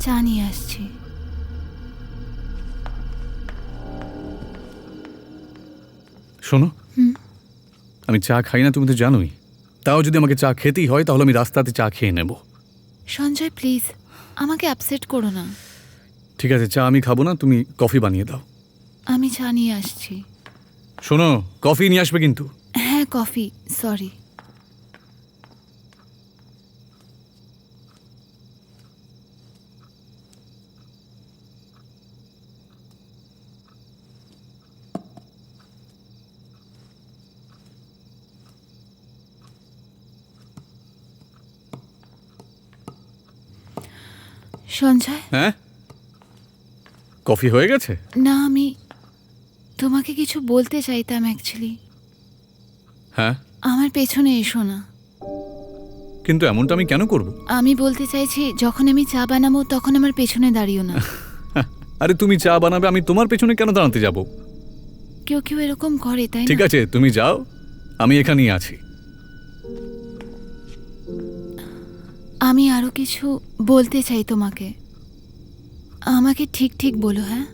চা নিয়ে আসছি। শোনো, আমি চা খাই না, তুমি তো জানোই। তাও যদি আমাকে চা খেতেই হয় তাহলে আমি রাস্তাতে চা খেয়ে নেব। সঞ্জয় প্লিজ, আমাকে আপসেট করো না। ঠিক আছে, চা আমি খাবো না, তুমি কফি বানিয়ে দাও। আমি চা নিয়ে আসছি। শোনো, কফি নিয়ে আসবে কিন্তু। হ্যাঁ কফি, সরি। সঞ্জয়, হ্যাঁ, কফি হয়ে গেছে? না আমি তোমাকে কিছু বলতে চাইতাম অ্যাকচুয়ালি। হ্যাঁ, আমার পেছনে এসো না। কিন্তু এমনটা আমি কেন করব? আমি বলতে চাইছি, যখন আমি চা বানাবো তখন আমার পেছনে দাঁড়িও না। আরে তুমি চা বানাবে, আমি তোমার পেছনে কেন দাঁড়াতে যাব? কেউ কেউ এরকম করে, তাই ঠিক না? আছে, তুমি যাও, আমি এখানেই আছি। আমি আরো কিছু বলতে চাই তোমাকে। আমাকে ঠিক ঠিক বলো, হ্যাঁ?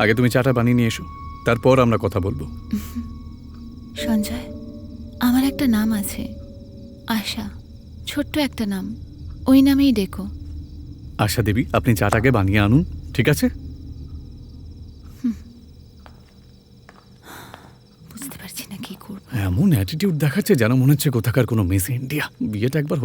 আগে তুমি চাটা বানিয়ে নিয়ে এসো, তারপর আমরা কথা বলবো। সঞ্জয়, আমার একটা নাম আছে, আশা। ছোট্ট একটা নাম, ওই নামেই ডেকো। আশা দেবী, আপনি চাটাকে বানিয়ে আনুন, ঠিক আছে? বুঝতে পারছি না কি করবো। এমন অ্যাটিটিউড দেখাচ্ছে যেন মনে হচ্ছে কোথাকার কোনো মিস ইন্ডিয়া। বিয়েটা একবার হয়ে